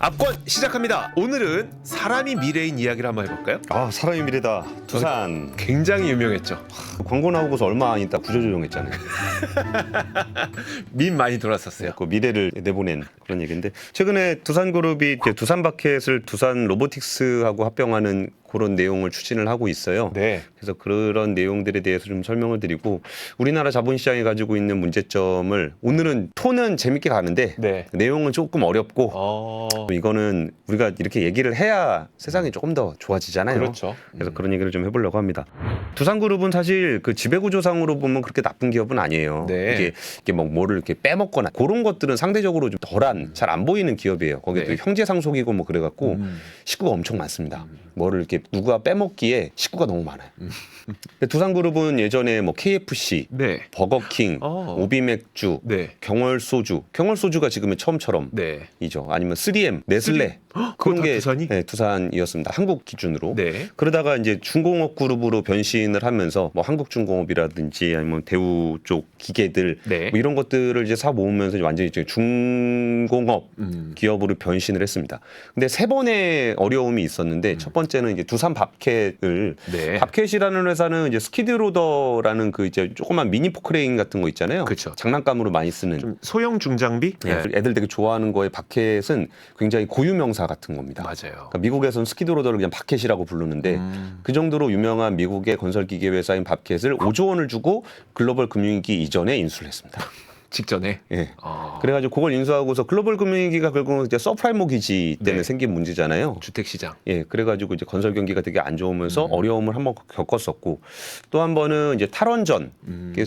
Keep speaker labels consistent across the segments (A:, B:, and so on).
A: 압권 시작합니다. 오늘은 사람이 미래인 이야기를 한번 해볼까요?
B: 아, 사람의 미래다. 두산.
A: 굉장히 유명했죠.
B: 광고 나오고서 얼마 안 있다 구조조정했잖아요.
A: 밈 많이 돌았었어요.
B: 그 미래를 내보낸 그런 얘기인데, 최근에 두산그룹이 이제 두산바켓을 두산 로보틱스하고 합병하는 그런 내용을 추진을 하고 있어요.
A: 네.
B: 그래서 그런 내용들에 대해서 좀 설명을 드리고, 우리나라 자본시장이 가지고 있는 문제점을, 오늘은 톤은 재밌게 가는데
A: 네.
B: 내용은 조금 어렵고 이거는 우리가 이렇게 얘기를 해야 세상이 조금 더 좋아지잖아요.
A: 그렇죠.
B: 그래서 그런 얘기를 좀 해보려고 합니다. 두산그룹은 사실 그 지배구조상으로 보면 그렇게 나쁜 기업은 아니에요.
A: 네.
B: 이게 뭐 뭐를 이렇게 빼먹거나 그런 것들은 상대적으로 좀 덜한, 잘 안 보이는 기업이에요. 거기 또
A: 네.
B: 형제 상속이고 뭐 그래갖고 식구가 엄청 많습니다. 뭐를 이렇게 누가 빼먹기에 식구가 너무 많아요. 근데 두산그룹은 예전에 뭐 KFC,
A: 네.
B: 버거킹, 오비맥주,
A: 네.
B: 경월소주, 경월소주가 지금의 처음처럼
A: 네.
B: 이죠. 아니면 3M, 네슬레
A: 그거 다 두산이?
B: 네, 두산이었습니다. 한국 기준으로.
A: 네.
B: 그러다가 이제 중공업 그룹으로 변신을 하면서 뭐 한국중공업이라든지 아니면 대우 쪽 기계들
A: 네.
B: 뭐 이런 것들을 이제 사 모으면서 이제 완전히 이제 중공업 기업으로 변신을 했습니다. 근데 세 번의 어려움이 있었는데 첫 번째는 이제 두산밥켓을
A: 네.
B: 밥켓이라는 회사는 이제 스키드로더라는 그 이제 조그만 미니 포크레인 같은 거 있잖아요.
A: 그쵸.
B: 장난감으로 많이 쓰는.
A: 좀 소형 중장비?
B: 네. 애들 되게 좋아하는 거에 바켓은 굉장히 고유명사 같은 겁니다.
A: 맞아요.
B: 그러니까 미국에서는 스키드로더를 그냥 바켓이라고 부르는데 그 정도로 유명한 미국의 건설기계 회사인 바켓을 5조 원을 주고 글로벌 금융위기 이전에 인수를 했습니다.
A: 직전에.
B: 예. 그래가지고 그걸 인수하고서 글로벌 금융위기가 결국은 이제 서프라임 모기지 때문에
A: 네.
B: 생긴 문제잖아요.
A: 주택 시장.
B: 예, 그래가지고 이제 건설 경기가 되게 안 좋으면서 어려움을 한번 겪었었고, 또 한 번은 이제 탈원전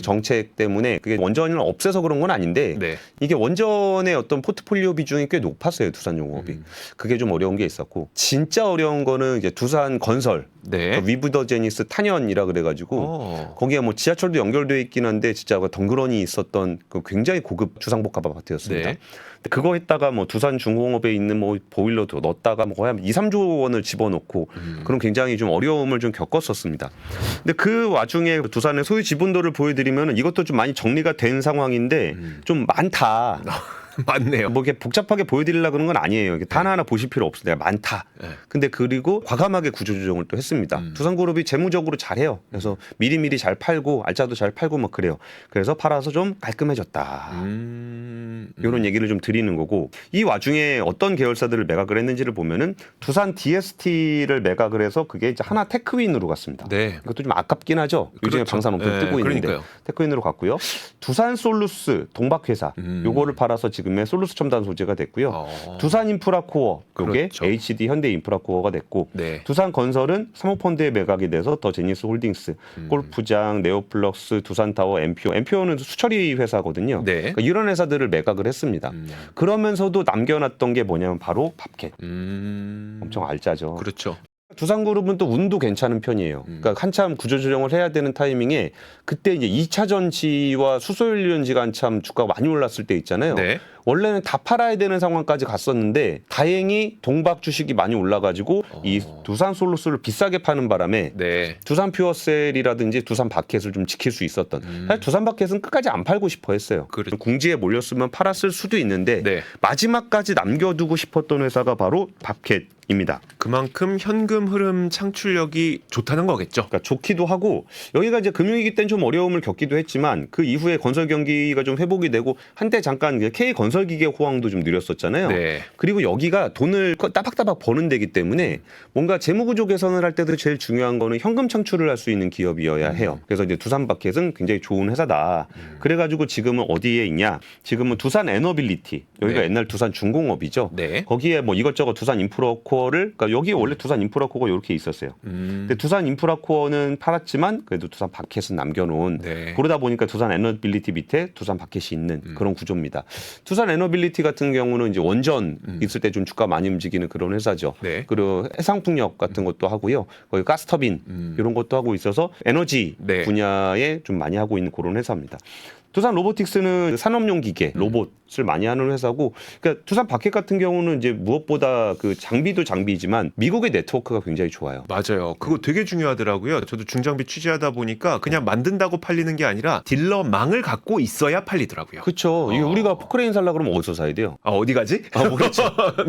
B: 정책 때문에 그게 원전을 없애서 그런 건 아닌데
A: 네.
B: 이게 원전의 어떤 포트폴리오 비중이 꽤 높았어요, 두산용업이. 그게 좀 어려운 게 있었고, 진짜 어려운 거는 이제 두산 건설,
A: 네.
B: 그러니까 위브더제니스 탄현이라 그래가지고 거기에 뭐 지하철도 연결돼 있긴 한데 진짜 덩그러니 있었던 그 굉장히 고급 주상복합 아파트였습니다.
A: 네.
B: 그거 했다가 뭐 두산중공업에 있는 뭐 보일러도 넣었다가 뭐 거의 한 2, 3조 원을 집어넣고 그런 굉장히 좀 어려움을 좀 겪었었습니다. 근데 그 와중에 두산의 소유 지분도를 보여드리면 이것도 좀 많이 정리가 된 상황인데 좀 많다.
A: 맞네요.
B: 뭐 이렇게 복잡하게 보여드리려고 그런 건 아니에요. 이게 하나하나 보실 필요 없습니다. 많다.
A: 네.
B: 근데 그리고 과감하게 구조조정을 또 했습니다. 두산그룹이 재무적으로 잘해요. 그래서 미리미리 잘 팔고 알짜도 잘 팔고 막 그래요. 그래서 팔아서 좀 깔끔해졌다. 이런 얘기를 좀 드리는 거고, 이 와중에 어떤 계열사들을 매각을 했는지를 보면은 두산 DST를 매각을 해서 그게 이제 하나 테크윈으로 갔습니다.
A: 네.
B: 이것도 좀 아깝긴 하죠. 요즘에
A: 그렇죠.
B: 방산 엄청
A: 네,
B: 뜨고 있는데
A: 그러니까요.
B: 테크윈으로 갔고요. 두산 솔루스 동박회사 요거를 팔아서 지금의 솔루스 첨단 소재가 됐고요. 두산 인프라코어 요게
A: 그렇죠.
B: HD 현대 인프라코어가 됐고,
A: 네.
B: 두산 건설은 사모펀드에 매각이 돼서 더 제니스 홀딩스, 골프장, 네오플럭스, 두산타워, 엠피오는 수처리 회사거든요.
A: 네.
B: 그러니까 이런 회사들을 매각을 했습니다. 그러면서도 남겨놨던 게 뭐냐면 바로 밥켓. 엄청 알짜죠.
A: 그렇죠.
B: 두산그룹은 또 운도 괜찮은 편이에요. 그러니까 한참 구조조정을 해야 되는 타이밍에 그때 이제 2차 전지와 수소연료전지가 한참 주가가 많이 올랐을 때 있잖아요.
A: 네.
B: 원래는 다 팔아야 되는 상황까지 갔었는데 다행히 동박 주식이 많이 올라가지고 이 두산 솔루스를 비싸게 파는 바람에
A: 네.
B: 두산 퓨어셀이라든지 두산 바켓을 좀 지킬 수 있었던. 사실 두산 바켓은 끝까지 안 팔고 싶어 했어요.
A: 그렇죠.
B: 궁지에 몰렸으면 팔았을 수도 있는데
A: 네.
B: 마지막까지 남겨두고 싶었던 회사가 바로 바켓입니다.
A: 그만큼 현금 흐름 창출력이 좋다는 거겠죠.
B: 그러니까 좋기도 하고, 여기가 이제 금융위기 때는 좀 어려움을 겪기도 했지만 그 이후에 건설 경기가 좀 회복이 되고 한때 잠깐 K 건설기계 호황도 좀 누렸었잖아요.
A: 네.
B: 그리고 여기가 돈을 따박따박 버는 데기 때문에 뭔가 재무구조 개선을 할 때도 제일 중요한 거는 현금 창출을 할 수 있는 기업이어야 해요. 그래서 이제 두산바켓은 굉장히 좋은 회사다. 그래가지고 지금은 어디에 있냐? 지금은 두산 에너빌리티, 여기가
A: 네.
B: 옛날 두산 중공업이죠.
A: 네.
B: 거기에 뭐 이것저것 두산 인프라코어를, 그러니까 여기에 원래 두산 인프라코어가 이렇게 있었어요. 근데 두산 인프라코어는 팔았지만 그래도 두산 바켓은 남겨놓은.
A: 네.
B: 그러다 보니까 두산 에너빌리티 밑에 두산 바켓이 있는 그런 구조입니다. 두산 에너빌리티 같은 경우는 이제 원전 있을 때 좀 주가 많이 움직이는 그런 회사죠.
A: 네.
B: 그리고 해상풍력 같은 것도 하고요. 거기 가스터빈 이런 것도 하고 있어서 에너지
A: 네.
B: 분야에 좀 많이 하고 있는 그런 회사입니다. 두산 로보틱스는 산업용 기계, 로봇을 많이 하는 회사고, 그러니까 두산 바켓 같은 경우는 이제 무엇보다 그 장비도 장비이지만 미국의 네트워크가 굉장히 좋아요.
A: 맞아요. 그거 되게 중요하더라고요. 저도 중장비 취재하다 보니까 그냥 만든다고 팔리는 게 아니라 딜러망을 갖고 있어야 팔리더라고요.
B: 그렇죠. 이게 우리가 포크레인 살라 그러면 어디서 사야 돼요?
A: 아, 어디 가지?
B: 모르겠죠.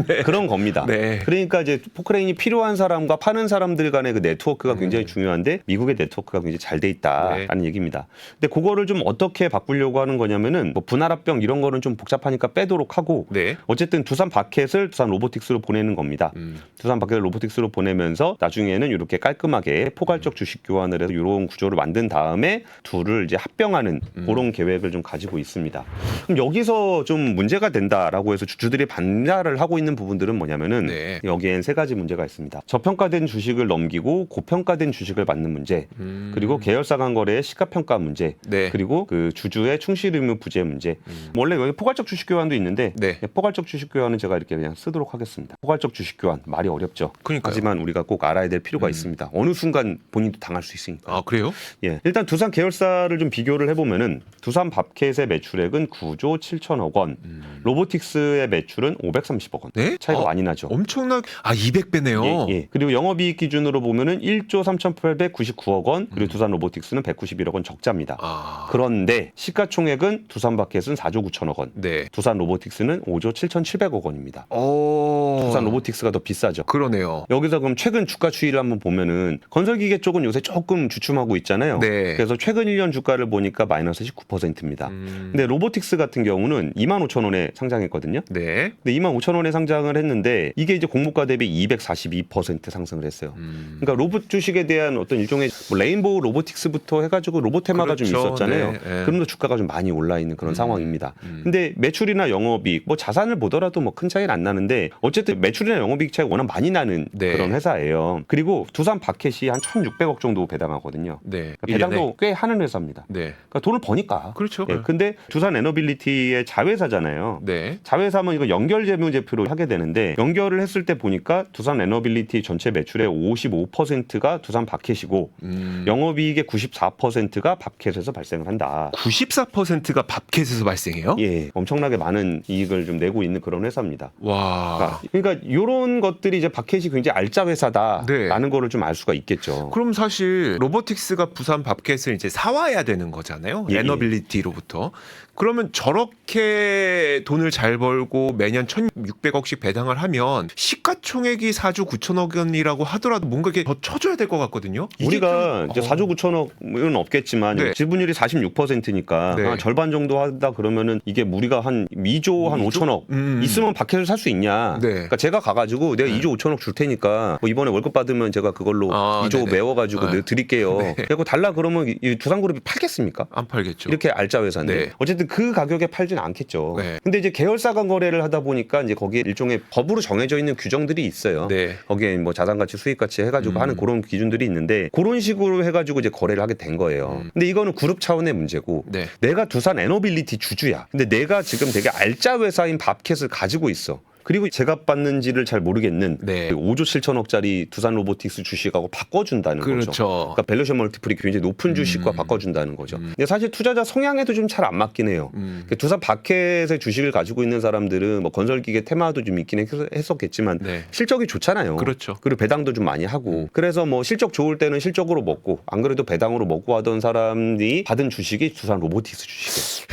A: 네.
B: 그런 겁니다.
A: 네.
B: 그러니까 이제 포크레인이 필요한 사람과 파는 사람들 간의 그 네트워크가 굉장히 중요한데 미국의 네트워크가 굉장히 잘 돼 있다라는 얘기입니다. 근데 그거를 좀 어떻게 바꾸려고 하는 거냐면은 뭐 분할합병 이런 거는 좀 복잡하니까 빼도록 하고
A: 네.
B: 어쨌든 두산 바켓을 두산 로보틱스로 보내는 겁니다. 두산 바켓을 로보틱스로 보내면서 나중에는 이렇게 깔끔하게 포괄적 주식 교환을 해서 이런 구조를 만든 다음에 둘을 이제 합병하는 그런 계획을 좀 가지고 있습니다. 그럼 여기서 좀 문제가 된다라고 해서 주주들이 반발을 하고 있는 부분들은 뭐냐면은
A: 네.
B: 여기엔 세 가지 문제가 있습니다. 저평가된 주식을 넘기고 고평가된 주식을 받는 문제, 그리고 계열사 간 거래의 시가평가 문제,
A: 네.
B: 그리고 그 주주의 충실 의무 부재 문제. 원래 여기 포괄적 주식 교환도 있는데
A: 네.
B: 포괄적 주식 교환은 제가 이렇게 그냥 쓰도록 하겠습니다. 포괄적 주식 교환 말이 어렵죠.
A: 그러니까요.
B: 하지만 우리가 꼭 알아야 될 필요가 있습니다. 어느 순간 본인도 당할 수 있으니까.
A: 아, 그래요?
B: 예, 일단 두산 계열사를 좀 비교를 해보면은 두산 밥켓의 매출액은 9조 7천억 원, 로보틱스의 매출은 530억 원.
A: 네?
B: 차이가 많이 나죠.
A: 엄청나게 200배네요.
B: 예. 그리고 영업이익 기준으로 보면은 1조 3,899억 원, 그리고 두산 로보틱스는 191억 원 적자입니다.
A: 아.
B: 그런데 시가총액은 두산 바켓은 4조 9천억 원,
A: 네.
B: 두산 로보틱스는 5조 7,700억 원입니다.
A: 오.
B: 두산 로보틱스가 더 비싸죠.
A: 그러네요.
B: 여기서 그럼 최근 주가 추이를 한번 보면은 건설기계 쪽은 요새 조금 주춤하고 있잖아요.
A: 네.
B: 그래서 최근 1년 주가를 보니까 마이너스 19%입니다. 근데 로보틱스 같은 경우는 25,000원에 상장했거든요.
A: 네.
B: 근데 25,000원에 상장을 했는데 이게 이제 공모가 대비 242% 상승을 했어요. 그러니까 로봇 주식에 대한 어떤 일종의 뭐 레인보우 로보틱스부터 해가지고 로봇 테마가 좀
A: 그렇죠.
B: 있었잖아요.
A: 네, 네.
B: 그러면서 주가가 좀 많이 올라 있는 그런 상황입니다. 근데 매출이나 영업이익, 뭐 자산을 보더라도 뭐 큰 차이는 안 나는데 어쨌든 매출이나 영업이익 차이가 워낙 많이 나는
A: 네.
B: 그런 회사예요. 그리고 두산 바켓이 한 1,600억 정도 배당하거든요.
A: 네.
B: 그러니까 배당도 꽤 하는 회사입니다.
A: 네.
B: 그러니까 돈을 버니까.
A: 그렇죠.
B: 예, 근데 두산 에너빌리티의 자회사잖아요.
A: 네.
B: 자회사면 이거 연결 재무제표로 하게 되는데 연결을 했을 때 보니까 두산 에너빌리티 전체 매출의 55%가 두산 바켓이고 영업이익의 94%가 바켓에서 발생을 한다.
A: 94%가 밥켓에서 발생해요?
B: 예, 엄청나게 많은 이익을 좀 내고 있는 그런 회사입니다.
A: 와.
B: 그러니까 이런 것들이 이제 바켓이 굉장히 알짜 회사다라는
A: 네.
B: 거를 좀 알 수가 있겠죠.
A: 그럼 사실 로보틱스가 부산 밥켓을 이제 사와야 되는 거잖아요.
B: 예,
A: 에너빌리티로부터. 그러면 저렇게 돈을 잘 벌고 매년 1,600억씩 배당을 하면 시가총액이 4조 9천억 원이라고 하더라도 뭔가 이게 더 쳐줘야 될 것 같거든요. 이게
B: 우리가
A: 좀-
B: 이제 4조 9천억은 없겠지만
A: 네.
B: 지분율이 46%니까
A: 네.
B: 절반 정도 한다 그러면은 이게 우리가 한 2조 한 5천억 있으면 바켓을 살 수 있냐?
A: 네.
B: 그러니까 제가 가가지고 내가 2조 5천억 줄 테니까 뭐 이번에 월급 받으면 제가 그걸로
A: 아,
B: 2조
A: 네네.
B: 메워가지고
A: 네.
B: 드릴게요. 그리고 달라 그러면 이 두산그룹이 팔겠습니까?
A: 안 팔겠죠.
B: 이렇게 알짜 회사인데
A: 네.
B: 어쨌든 그 가격에 팔진 않겠죠.
A: 네.
B: 근데 이제 계열사 간 거래를 하다 보니까 이제 거기에 일종의 법으로 정해져 있는 규정들이 있어요.
A: 네.
B: 거기에 뭐 자산가치, 수익가치 해가지고 하는 그런 기준들이 있는데 그런 식으로 해가지고 이제 거래를 하게 된 거예요. 근데 이거는 그룹 차원의 문제고
A: 네.
B: 내가 두산 에너빌리티 주주야. 근데 내가 지금 되게 알짜 회사인 밥켓을 가지고 있어. 그리고 제가 받는지를 잘 모르겠는
A: 네.
B: 5조 7천억짜리 두산 로보틱스 주식하고 바꿔준다는 거죠.
A: 그렇죠.
B: 그러니까 밸류에이션 멀티플이 굉장히 높은 주식과 바꿔준다는 거죠. 근데 사실 투자자 성향에도 좀 잘 안 맞긴 해요. 그러니까 두산 바켓의 주식을 가지고 있는 사람들은 뭐 건설기계 테마도 좀 있긴 했었겠지만
A: 네.
B: 실적이 좋잖아요.
A: 그렇죠.
B: 그리고 배당도 좀 많이 하고 그래서 뭐 실적 좋을 때는 실적으로 먹고 안 그래도 배당으로 먹고 하던 사람이 받은 주식이 두산 로보틱스 주식이에요.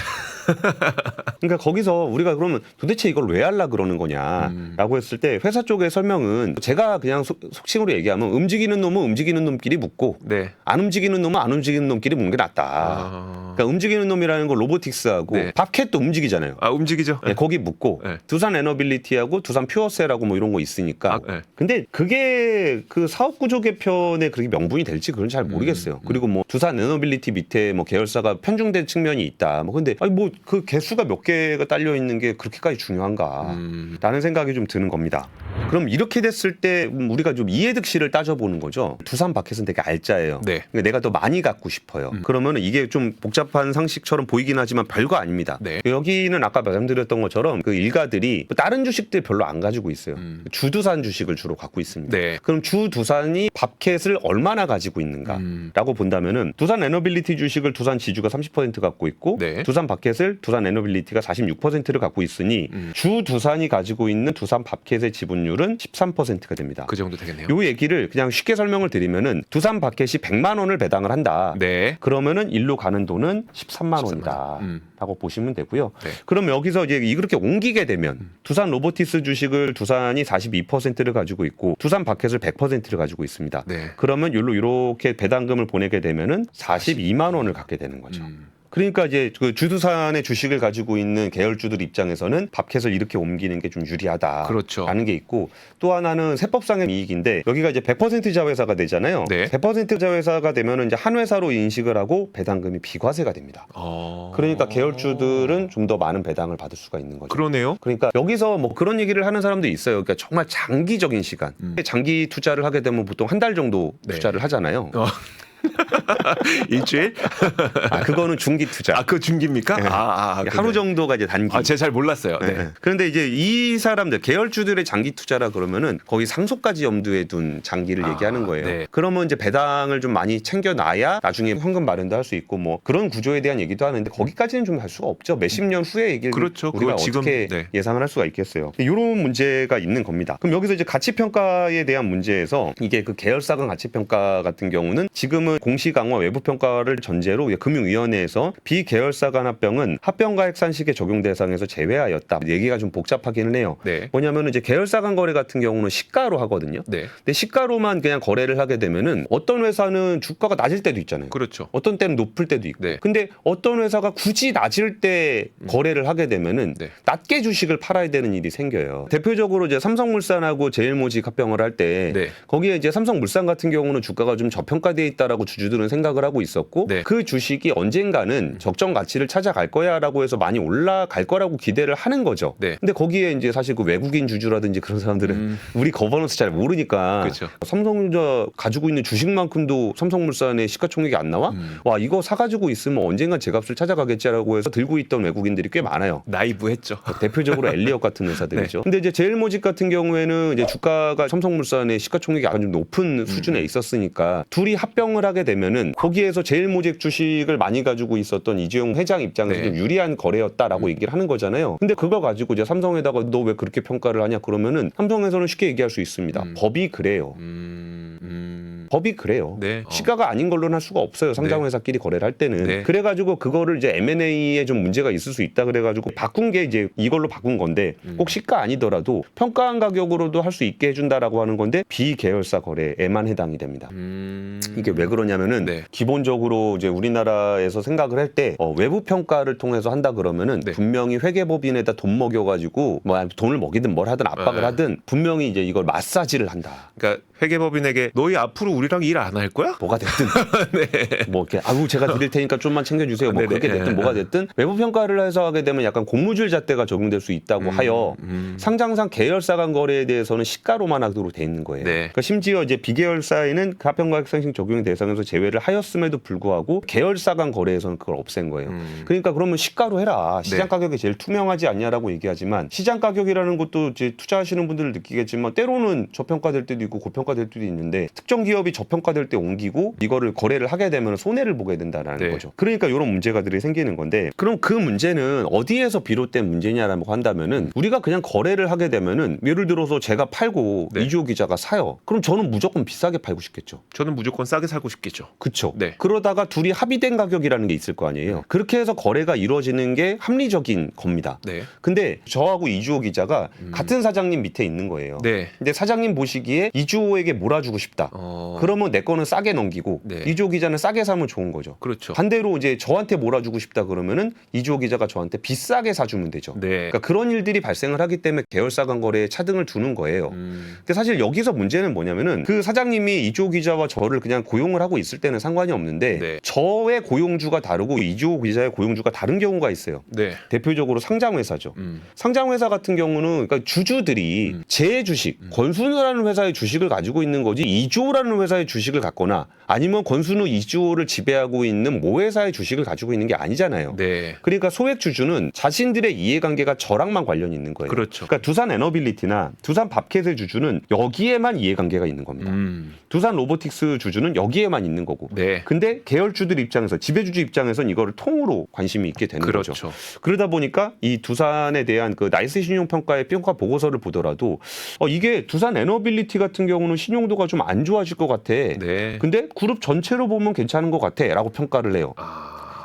B: 그러니까 거기서 우리가 그러면 도대체 이걸 왜 하려 그러는 거냐라고 했을 때 회사 쪽의 설명은 제가 그냥 속칭으로 얘기하면 움직이는 놈은 움직이는 놈끼리 묶고
A: 네.
B: 안 움직이는 놈은 안 움직이는 놈끼리 묶는 게 낫다.
A: 아.
B: 그러니까 움직이는 놈이라는 건 로보틱스하고
A: 네.
B: 밥켓도 움직이잖아요.
A: 아, 움직이죠.
B: 네, 거기 묶고
A: 네.
B: 두산 에너빌리티하고 두산 퓨어셀하고 뭐 이런 거 있으니까.
A: 아, 네.
B: 근데 그게 그 사업 구조 개편에 그렇게 명분이 될지 그건 잘 모르겠어요. 그리고 뭐 두산 에너빌리티 밑에 뭐 계열사가 편중된 측면이 있다. 뭐 근데 아니 뭐 그 개수가 몇 개가 딸려 있는 게 그렇게까지 중요한가? 라는 생각이 좀 드는 겁니다. 그럼 이렇게 됐을 때 우리가 좀 이해득실을 따져보는 거죠. 두산 바켓은 되게 알짜예요.
A: 네.
B: 그러니까 내가 더 많이 갖고 싶어요. 그러면 이게 좀 복잡한 상식처럼 보이긴 하지만 별거 아닙니다.
A: 네.
B: 여기는 아까 말씀드렸던 것처럼 그 일가들이 다른 주식들 별로 안 가지고 있어요. 주두산 주식을 주로 갖고 있습니다.
A: 네.
B: 그럼 주두산이 바켓을 얼마나 가지고 있는가라고 본다면은 두산 에너빌리티 주식을 두산 지주가 30% 갖고 있고
A: 네.
B: 두산 바켓을 두산 에너빌리티가 46%를 갖고 있으니 주두산이 가지고 있는 두산 바켓의 지분율은 13%가 됩니다.
A: 그 정도 되겠네요.
B: 요 얘기를 그냥 쉽게 설명을 드리면은 두산 바켓이 100만 원을 배당을 한다.
A: 네.
B: 그러면은 일로 가는 돈은 13만 원이다. 라고 보시면 되고요.
A: 네.
B: 그럼 여기서 이제 이렇게 옮기게 되면 두산 로보티스 주식을 두산이 42%를 가지고 있고 두산 바켓을 100%를 가지고 있습니다.
A: 네.
B: 그러면 요로 이렇게 배당금을 보내게 되면은 42만 원을 갖게 되는 거죠. 그러니까 이제 그 주두산의 주식을 가지고 있는 계열주들 입장에서는 바켓을 이렇게 옮기는 게 좀 유리하다.
A: 그렇죠.
B: 라는 게 있고 또 하나는 세법상의 이익인데 여기가 이제 100% 자회사가 되잖아요.
A: 네.
B: 100% 자회사가 되면은 이제 한 회사로 인식을 하고 배당금이 비과세가 됩니다. 그러니까 계열주들은 좀 더 많은 배당을 받을 수가 있는 거죠.
A: 그러네요.
B: 그러니까 여기서 뭐 그런 얘기를 하는 사람도 있어요. 그러니까 정말 장기적인 시간. 장기 투자를 하게 되면 보통 한 달 정도
A: 네.
B: 투자를 하잖아요.
A: 일주일?
B: 그거는 중기 투자.
A: 그 중기입니까?
B: 네. 하루
A: 그러네.
B: 정도가 이제 단기.
A: 제가 잘 몰랐어요. 네.
B: 네. 그런데 이제 이 사람들 계열주들의 장기 투자라 그러면은 거의 상속까지 염두에 둔 장기를 얘기하는 거예요.
A: 네.
B: 그러면 이제 배당을 좀 많이 챙겨놔야 나중에 현금 마련도 할 수 있고 뭐 그런 구조에 대한 얘기도 하는데 거기까지는 좀 할 수가 없죠. 몇십 년 후에 얘기를
A: 그렇죠.
B: 우리가
A: 그거 지금,
B: 어떻게
A: 네.
B: 예상을 할 수가 있겠어요. 이런 문제가 있는 겁니다. 그럼 여기서 이제 가치 평가에 대한 문제에서 이게 그 계열사 간 가치 평가 같은 경우는 지금은 공시 강화 외부 평가를 전제로 금융위원회에서 비계열사 간 합병은 합병가액 산식의 적용 대상에서 제외하였다. 얘기가 좀 복잡하기는 해요.
A: 네.
B: 뭐냐면 이제 계열사 간 거래 같은 경우는 시가로 하거든요.
A: 네.
B: 근데 시가로만 그냥 거래를 하게 되면은 어떤 회사는 주가가 낮을 때도 있잖아요.
A: 그렇죠.
B: 어떤 때는 높을 때도 있고.
A: 네.
B: 근데 어떤 회사가 굳이 낮을 때 거래를 하게 되면은
A: 네.
B: 낮게 주식을 팔아야 되는 일이 생겨요. 대표적으로 이제 삼성물산하고 제일모직 합병을 할 때
A: 네.
B: 거기에 이제 삼성물산 같은 경우는 주가가 좀 저평가되어 있다라고 주주들은 생각을 하고 있었고
A: 네.
B: 그 주식이 언젠가는 적정 가치를 찾아갈 거야라고 해서 많이 올라갈 거라고 기대를 하는 거죠.
A: 네.
B: 근데 거기에 이제 사실 그 외국인 주주라든지 그런 사람들은 우리 거버넌스 잘 모르니까
A: 그렇죠.
B: 삼성전자 가지고 있는 주식만큼도 삼성물산의 시가총액이 안 나와? 와 이거 사가지고 있으면 언젠간 제 값을 찾아가겠지라고 해서 들고 있던 외국인들이 꽤 많아요.
A: 나이브했죠.
B: 대표적으로 엘리엇 같은 회사들이죠.
A: 네.
B: 근데 이제 제일모직 같은 경우에는 이제 주가가 삼성물산의 시가총액이 아주 좀 높은 수준에 있었으니까 둘이 합병을 하게 되면은 거기에서 제일모직 주식을 많이 가지고 있었던 이재용 회장 입장에서
A: 네.
B: 좀 유리한 거래였다라고 얘기를 하는 거잖아요. 근데 그거 가지고 이제 삼성에다가 너 왜 그렇게 평가를 하냐 그러면은 삼성에서는 쉽게 얘기할 수 있습니다. 법이 그래요. 법이 그래요.
A: 네.
B: 시가가 아닌 걸로는 할 수가 없어요. 상장회사끼리 거래를 할 때는.
A: 네.
B: 그래가지고 그거를 이제 M&A에 좀 문제가 있을 수 있다 그래가지고 바꾼 게 이제 이걸로 바꾼 건데 꼭 시가 아니더라도 평가한 가격으로도 할 수 있게 해준다라고 하는 건데 비계열사 거래에만 해당이 됩니다. 이게 왜 그러냐면은
A: 네.
B: 기본적으로 이제 우리나라에서 생각을 할 때 외부 평가를 통해서 한다 그러면은
A: 네.
B: 분명히 회계법인에다 돈 먹여가지고 뭐 돈을 먹이든 뭘 하든 압박을
A: 네.
B: 하든 분명히 이제 이걸 마사지를 한다.
A: 그러니까 회계법인에게 너희 앞으로 우리랑 일 안 할 거야?
B: 뭐가 됐든 뭐 이렇게 제가 드릴 테니까 좀만 챙겨주세요. 뭐
A: 네네.
B: 그렇게 됐든 뭐가 됐든 외부 평가를 해서 하게 되면 약간 고무줄 잣대가 적용될 수 있다고 하여 상장상 계열사 간 거래에 대해서는 시가로만 하도록 돼 있는 거예요.
A: 네.
B: 그러니까 심지어 이제 비계열사에는 합병가액 상식 적용 대상에서 제외를 하였음에도 불구하고 계열사 간 거래에서는 그걸 없앤 거예요. 그러니까 그러면 시가로 해라. 시장
A: 네.
B: 가격이 제일 투명하지 않냐라고 얘기하지만 시장 가격이라는 것도 이제 투자하시는 분들은 느끼겠지만 때로는 저평가될 때도 있고 고평가될 때도 있는데 특정 기업이 저평가될 때 옮기고 이거를 거래를 하게 되면 손해를 보게 된다라는
A: 네.
B: 거죠. 그러니까 이런 문제가들이 생기는 건데 그럼 그 문제는 어디에서 비롯된 문제냐라고 한다면은 우리가 그냥 거래를 하게 되면은 예를 들어서 제가 팔고
A: 네.
B: 이주호 기자가 사요. 그럼 저는 무조건 비싸게 팔고 싶겠죠.
A: 저는 무조건 싸게 살고 싶겠죠.
B: 그렇죠.
A: 네.
B: 그러다가 둘이 합의된 가격이라는 게 있을 거 아니에요. 그렇게 해서 거래가 이루어지는 게 합리적인 겁니다.
A: 네.
B: 근데 저하고 이주호 기자가 같은 사장님 밑에 있는 거예요.
A: 네.
B: 근데 사장님 보시기에 이주호에게 몰아주고 싶다. 그러면 내 거는 싸게 넘기고
A: 네.
B: 이주호 기자는 싸게 사면 좋은 거죠.
A: 그렇죠.
B: 반대로 이제 저한테 몰아주고 싶다 그러면은 이주호 기자가 저한테 비싸게 사주면 되죠.
A: 네.
B: 그러니까 그런 일들이 발생을 하기 때문에 계열사 간 거래에 차등을 두는 거예요. 근데 사실 여기서 문제는 뭐냐면은 그 사장님이 이주호 기자와 저를 그냥 고용을 하고 있을 때는 상관이 없는데
A: 네.
B: 저의 고용주가 다르고 이주호 기자의 고용주가 다른 경우가 있어요.
A: 네.
B: 대표적으로 상장회사죠. 상장회사 같은 경우는 그러니까 주주들이 제 주식, 권순우라는 회사의 주식을 가지고 있는 거지 이주호라는 회사의 주식을 갖거나 아니면 권순우 이주호를 지배하고 있는 모 회사의 주식을 가지고 있는 게 아니잖아요.
A: 네.
B: 그러니까 소액 주주는 자신들의 이해관계가 저랑만 관련이 있는 거예요.
A: 그렇죠.
B: 그러니까 두산 에너빌리티나 두산 밥켓의 주주는 여기에만 이해관계가 있는 겁니다. 두산 로보틱스 주주는 여기에만 있는 거고.
A: 네.
B: 근데 계열주들 입장에서 지배주주 입장에서는 이거를 통으로 관심이 있게 되는
A: 그렇죠.
B: 거죠. 그러다 보니까 이 두산에 대한 그 나이스 신용평가의 평가 보고서를 보더라도 이게 두산 에너빌리티 같은 경우는 신용도가 좀 안 좋아질 것 같아.
A: 네.
B: 근데 그룹 전체로 보면 괜찮은 것 같아라고 평가를 해요.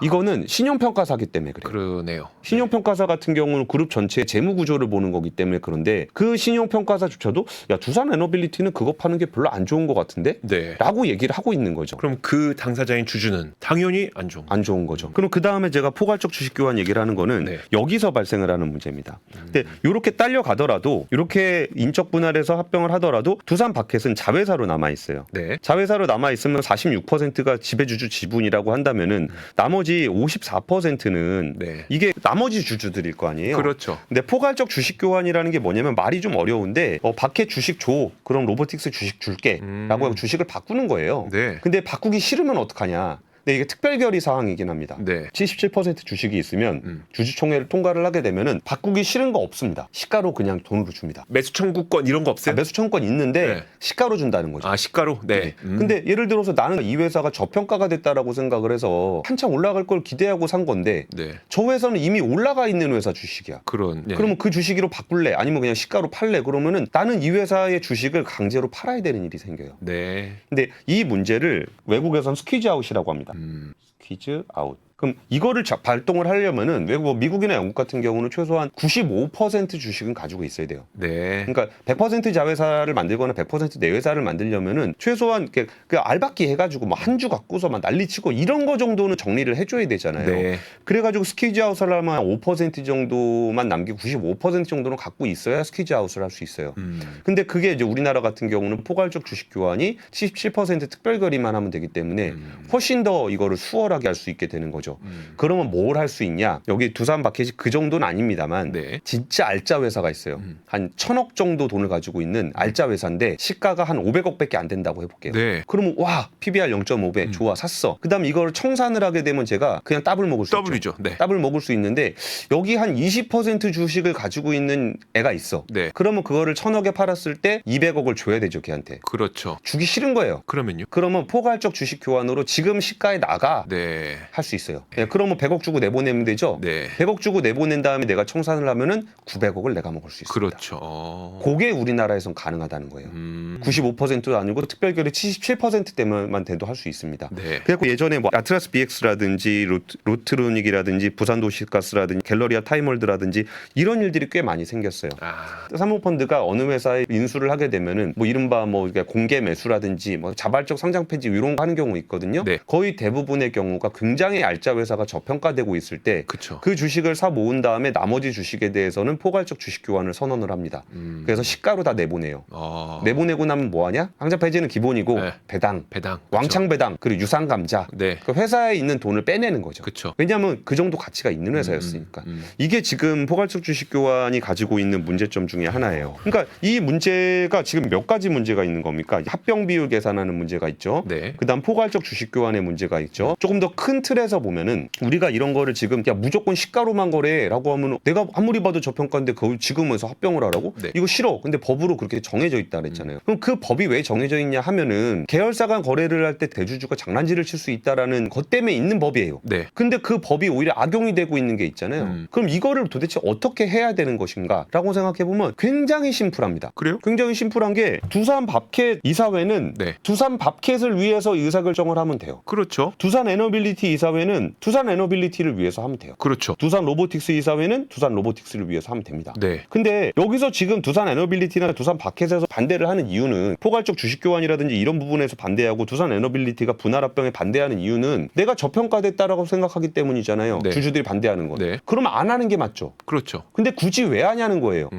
B: 이거는 신용평가사기 때문에 그래요.
A: 그러네요.
B: 신용평가사 같은 경우는 그룹 전체의 재무 구조를 보는 거기 때문에 그런데 그 신용평가사조차도 야 두산 에너빌리티는 그거 파는 게 별로 안 좋은 것 같은데?
A: 네.
B: 라고 얘기를 하고 있는 거죠.
A: 그럼 그 당사자인 주주는 당연히 안 좋은.
B: 안 좋은 거죠. 그럼 그 다음에 제가 포괄적 주식 교환 얘기를 하는 거는
A: 네.
B: 여기서 발생을 하는 문제입니다. 근데 이렇게 딸려 가더라도 이렇게 인적 분할해서 합병을 하더라도 두산 바켓은 자회사로 남아 있어요.
A: 네.
B: 자회사로 남아 있으면 46%가 지배주주 지분이라고 한다면은 나머지 54%는
A: 네.
B: 이게 나머지 주주들일 거 아니에요.
A: 그렇죠.
B: 근데 포괄적 주식 교환이라는 게 뭐냐면 말이 좀 어려운데 바켓 주식 줘. 그럼 로보틱스 주식 줄게라고 하고 주식을 바꾸는 거예요.
A: 네.
B: 근데 바꾸기 싫으면 어떡하냐? 근데 이게 특별결의 사항이긴 합니다.
A: 네.
B: 77% 주식이 있으면 주주총회를 통과를 하게 되면은 바꾸기 싫은 거 없습니다. 시가로 그냥 돈으로 줍니다.
A: 매수 청구권 이런 거 없어요?
B: 매수 청구권 있는데
A: 네.
B: 시가로 준다는 거죠.
A: 아, 시가로? 네.
B: 근데 예를 들어서 나는 이 회사가 저평가가 됐다라고 생각을 해서 한참 올라갈 걸 기대하고 산 건데
A: 네.
B: 저 회사는 이미 올라가 있는 회사 주식이야.
A: 그런. 네.
B: 그러면 그 주식으로 바꿀래? 아니면 그냥 시가로 팔래? 그러면은 나는 이 회사의 주식을 강제로 팔아야 되는 일이 생겨요.
A: 네.
B: 근데 이 문제를 외국에선 스퀴즈 아웃이라고 합니다. 스퀴즈 아웃. 그럼 이거를 발동을 하려면은 외국 미국이나 영국 같은 경우는 최소한 95% 주식은 가지고 있어야 돼요.
A: 네.
B: 그러니까 100% 자회사를 만들거나 100% 내회사를 만들려면은 최소한 그 알박기 해가지고 뭐 한 주 갖고서 막 난리치고 이런 거 정도는 정리를 해줘야 되잖아요.
A: 네.
B: 그래가지고 스퀴즈 아웃을 하면 5% 정도만 남기고 95% 정도는 갖고 있어야 스퀴즈 아웃을 할 수 있어요. 근데 그게 이제 우리나라 같은 경우는 포괄적 주식 교환이 77% 특별결의만 하면 되기 때문에 훨씬 더 이거를 수월하게 할 수 있게 되는 거죠. 그러면 뭘 할 수 있냐? 여기 두산 바켓이 그 정도는 아닙니다만
A: 네.
B: 진짜 알짜 회사가 있어요. 한 1,000억 정도 돈을 가지고 있는 알짜 회사인데 시가가 한 500억밖에 안 된다고 해볼게요.
A: 네.
B: 그러면 와 PBR 0.5배 좋아 샀어. 그다음 이걸 청산을 하게 되면 제가 그냥 더블 먹을 수
A: 더블이죠.
B: 있죠.
A: 네.
B: 더블 먹을 수 있는데 여기 한 20% 주식을 가지고 있는 애가 있어.
A: 네.
B: 그러면 그거를 1,000억에 팔았을 때 200억을 줘야 되죠 걔한테.
A: 그렇죠.
B: 주기 싫은 거예요.
A: 그러면요?
B: 그러면 포괄적 주식 교환으로 지금 시가에 나가
A: 네.
B: 할 수 있어요. 네, 그러면 100억 주고 내보내면 되죠.
A: 네.
B: 100억 주고 내보낸 다음에 내가 청산을 하면은 900억을 내가 먹을 수 있습니다.
A: 그렇죠.
B: 그게 우리나라에선 가능하다는 거예요. 95%도 아니고 특별결의 77%대만 돼도 할 수 있습니다.
A: 네.
B: 그래서 예전에 뭐 아트라스 BX라든지 로트로닉이라든지 부산도시가스라든지 갤러리아 타임월드라든지 이런 일들이 꽤 많이 생겼어요.
A: 아.
B: 사모펀드가 어느 회사에 인수를 하게 되면은 뭐 이른바 뭐 공개 매수라든지 뭐 자발적 상장 폐지 이런 거 하는 경우 있거든요.
A: 네.
B: 거의 대부분의 경우가 굉장히 알짜 회사가 저평가되고 있을 때
A: 그렇죠.
B: 그 주식을 사 모은 다음에 나머지 주식에 대해서는 포괄적 주식 교환을 선언을 합니다. 그래서 시가로 다 내보내요. 내보내고 나면 뭐하냐? 상장 폐지는 기본이고
A: 네.
B: 배당,
A: 배당.
B: 왕창 배당, 그리고 유상 감자.
A: 네.
B: 그 회사에 있는 돈을 빼내는 거죠.
A: 그렇죠.
B: 왜냐하면 그 정도 가치가 있는 회사였으니까. 이게 지금 포괄적 주식 교환이 가지고 있는 문제점 중에 하나예요. 그러니까 이 문제가 지금 몇 가지 문제가 있는 겁니까? 합병 비율 계산하는 문제가 있죠.
A: 네.
B: 그다음 포괄적 주식 교환의 문제가 있죠. 조금 더 큰 틀에서 보면은 우리가 이런 거를 지금 야 무조건 시가로만 거래라고 하면 내가 아무리 봐도 저평가인데 그걸 지금에서 합병을 하라고?
A: 네.
B: 이거 싫어. 근데 법으로 그렇게 정해져 있다 그랬잖아요. 그럼 그 법이 왜 정해져 있냐 하면은 계열사 간 거래를 할 때 대주주가 장난질을 칠 수 있다라는 것 때문에 있는 법이에요.
A: 네.
B: 근데 그 법이 오히려 악용이 되고 있는 게 있잖아요. 그럼 이거를 도대체 어떻게 해야 되는 것인가라고 생각해 보면 굉장히 심플합니다.
A: 그래요?
B: 굉장히 심플한 게 두산 밥켓 이사회는
A: 네.
B: 두산 밥켓을 위해서 의사결정을 하면 돼요.
A: 그렇죠.
B: 두산 에너빌리티 이사회는 이사회는 두산 에너빌리티를 위해서 하면 돼요.
A: 그렇죠.
B: 두산 로보틱스 이사회는 두산 로보틱스를 위해서 하면 됩니다.
A: 네.
B: 근데 여기서 지금 두산 에너빌리티나 두산 바켓에서 반대를 하는 이유는 포괄적 주식 교환이라든지 이런 부분에서 반대하고 두산 에너빌리티가 분할 합병에 반대하는 이유는 내가 저평가됐다라고 생각하기 때문이잖아요.
A: 네.
B: 주주들이 반대하는 건.
A: 네.
B: 그러면 안 하는 게 맞죠.
A: 그렇죠.
B: 근데 굳이 왜 하냐는 거예요.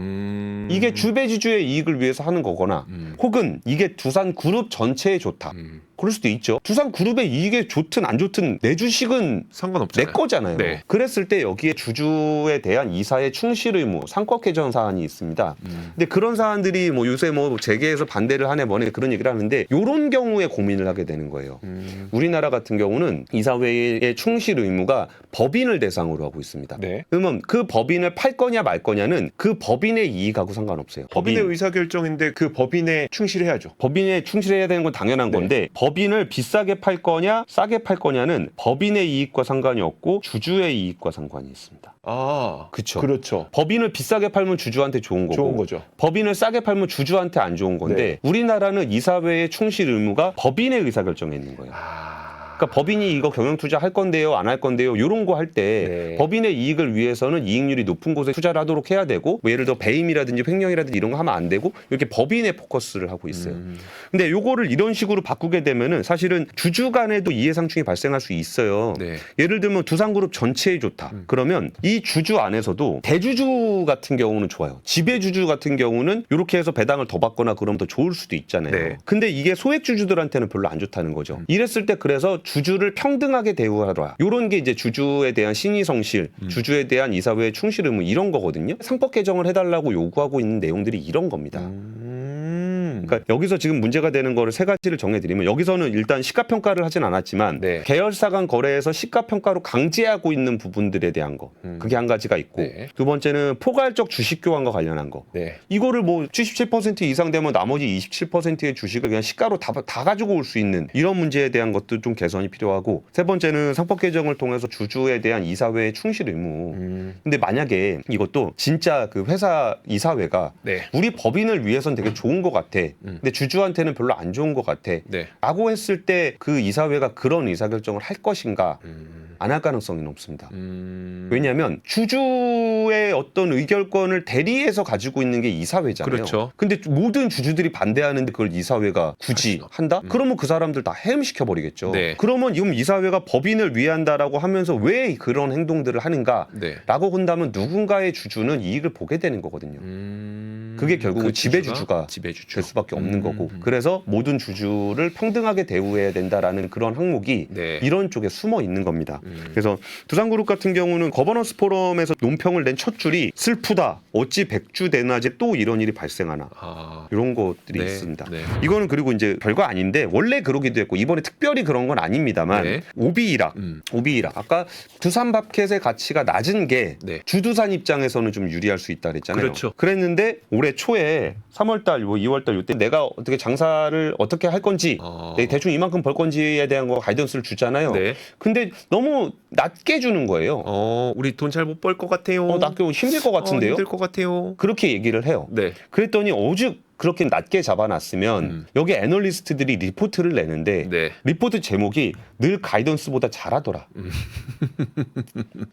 B: 이게 주배지주의 이익을 위해서 하는 거거나 혹은 이게 두산 그룹 전체에 좋다. 그럴 수도 있죠. 두산 그룹의 이익에 좋든 안 좋든 내 주식은 내
A: 상관없잖아요.
B: 거잖아요.
A: 네.
B: 그랬을 때 여기에 주주에 대한 이사의 충실 의무, 상법 개정 사안이 있습니다. 근데 그런 사안들이 뭐 요새 뭐 재계에서 반대를 하네 뭐네 그런 얘기를 하는데 이런 경우에 고민을 하게 되는 거예요. 우리나라 같은 경우는 이사회의 충실 의무가 법인을 대상으로 하고 있습니다.
A: 네.
B: 그러면 그 법인을 팔 거냐 말 거냐는 그 법인의 이익하고 상관없어요.
A: 법인의 의사결정인데 그 법인에 충실해야죠.
B: 법인에 충실해야 되는 건 당연한
A: 네.
B: 건데 법인을 비싸게 팔 거냐 싸게 팔 거냐는 법인의 이익과 상관이 없고 주주의 이익과 상관이 있습니다.
A: 아,
B: 그쵸.
A: 그렇죠.
B: 법인을 비싸게 팔면 주주한테 좋은 거고
A: 좋은 거죠.
B: 법인을 싸게 팔면 주주한테 안 좋은 건데
A: 네.
B: 우리나라는 이사회의 충실 의무가 법인의 의사결정에 있는 거예요. 그러니까 법인이 이거 경영 투자 할 건데요, 안 할 건데요, 이런 거 할 때
A: 네.
B: 법인의 이익을 위해서는 이익률이 높은 곳에 투자를 하도록 해야 되고, 뭐 예를 들어 배임이라든지 횡령이라든지 이런 거 하면 안 되고 이렇게 법인에 포커스를 하고 있어요. 근데 요거를 이런 식으로 바꾸게 되면은 사실은 주주 간에도 이해상충이 발생할 수 있어요.
A: 네.
B: 예를 들면 두산그룹 전체에 좋다. 그러면 이 주주 안에서도 대주주 같은 경우는 좋아요. 지배주주 같은 경우는 이렇게 해서 배당을 더 받거나 그러면 더 좋을 수도 있잖아요.
A: 네.
B: 근데 이게 소액주주들한테는 별로 안 좋다는 거죠. 이랬을 때 그래서 주주를 평등하게 대우하라. 이런 게 이제 주주에 대한 신의성실, 주주에 대한 이사회의 충실 의무 이런 거거든요. 상법 개정을 해달라고 요구하고 있는 내용들이 이런 겁니다. 그러니까 여기서 지금 문제가 되는 거를 세 가지를 정해드리면 여기서는 일단 시가평가를 하진 않았지만
A: 네.
B: 계열사 간 거래에서 시가평가로 강제하고 있는 부분들에 대한 거 그게 한 가지가 있고
A: 네.
B: 두 번째는 포괄적 주식 교환과 관련한 거
A: 네.
B: 이거를 뭐 77% 이상 되면 나머지 27%의 주식을 그냥 시가로 다 가지고 올 수 있는 이런 문제에 대한 것도 좀 개선이 필요하고 세 번째는 상법 개정을 통해서 주주에 대한 이사회의 충실 의무 근데 만약에 이것도 진짜 그 회사 이사회가
A: 네.
B: 우리 법인을 위해서는 되게 좋은 것 같아. 근데 주주한테는 별로 안 좋은 것 같아.
A: 네.
B: 라고 했을 때 그 이사회가 그런 의사결정을 할 것인가 안 할 가능성이 높습니다. 왜냐하면 주주의 어떤 의결권을 대리해서 가지고 있는 게 이사회잖아요.
A: 그렇죠.
B: 근데 모든 주주들이 반대하는데 그걸 이사회가 굳이 한다? 그러면 그 사람들 다 해임시켜버리겠죠.
A: 네.
B: 그러면 이건 이사회가 법인을 위한다라고 하면서 왜 그런 행동들을 하는가?
A: 네.
B: 라고 한다면 누군가의 주주는 이익을 보게 되는 거거든요. 그게 결국은
A: 그
B: 지배주주가
A: 지배주주.
B: 될 수밖에 없는 거고 그래서 모든 주주를 평등하게 대우해야 된다라는 그런 항목이
A: 네.
B: 이런 쪽에 숨어 있는 겁니다. 그래서 두산그룹 같은 경우는 거버넌스 포럼에서 논평을 낸 첫 줄이 슬프다. 어찌 백주 대낮에 또 이런 일이 발생하나.
A: 아.
B: 이런 것들이
A: 네.
B: 있습니다.
A: 네.
B: 이거는 그리고 이제 별거 아닌데 원래 그러기도 했고 이번에 특별히 그런 건 아닙니다만
A: 네.
B: 오비이락 아까 두산바켓의 가치가 낮은 게
A: 네.
B: 주두산 입장에서는 좀 유리할 수 있다 그랬잖아요.
A: 그렇죠.
B: 그랬는데 올해 초에 3월달, 뭐 2월달 이때 내가 어떻게 장사를 어떻게 할 건지 내가 대충 이만큼 벌 건지에 대한 거 가이던스를 주잖아요.
A: 네.
B: 근데 너무 낮게 주는 거예요.
A: 우리 돈 잘 못 벌 것 같아요.
B: 낮게 힘들 것 같은데요.
A: 힘들 것 같아요.
B: 그렇게 얘기를 해요.
A: 네.
B: 그랬더니 오죽 그렇게 낮게 잡아놨으면 여기 애널리스트들이 리포트를 내는데
A: 네.
B: 리포트 제목이 늘 가이던스보다 잘하더라.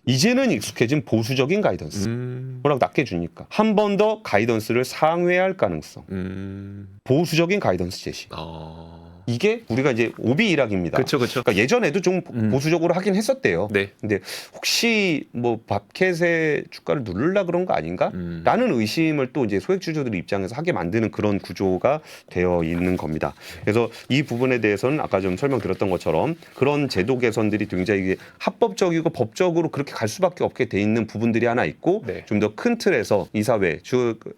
B: 이제는 익숙해진 보수적인 가이던스. 워낙 낮게 주니까. 한 번 더 가이던스를 상회할 가능성. 보수적인 가이던스 제시. 이게 우리가 이제 오비 일학입니다.
A: 그렇죠, 그렇죠.
B: 그러니까 예전에도 좀 보수적으로 하긴 했었대요.
A: 네.
B: 근데 혹시 뭐 밥캣의 주가를 누르려 그런 거 아닌가? 라는 의심을 또 이제 소액주주들 입장에서 하게 만드는 그런 구조가 되어 있는 겁니다. 그래서 이 부분에 대해서는 아까 좀 설명드렸던 것처럼 그런 제도 개선들이 굉장히 합법적이고 법적으로 그렇게 갈 수밖에 없게 돼 있는 부분들이 하나 있고
A: 네.
B: 좀 더 큰 틀에서 이사회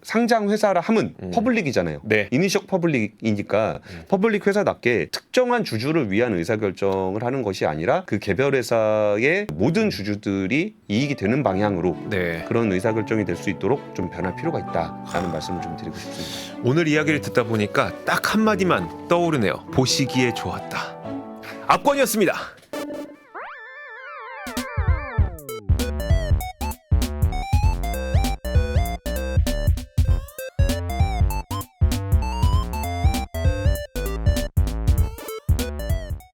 B: 상장 회사라 함은 퍼블릭이잖아요.
A: 네.
B: 이니셜 퍼블릭이니까 퍼블릭 회사답게 특정한 주주를 위한 의사결정을 하는 것이 아니라 그 개별 회사의 모든 주주들이 이익이 되는 방향으로
A: 네.
B: 그런 의사결정이 될 수 있도록 좀 변할 필요가 있다라는 말씀을 좀 드리고 싶습니다.
A: 오늘 이야기를 듣다 보니까 딱 한마디만 떠오르네요. 보시기에 좋았다. 압권이었습니다.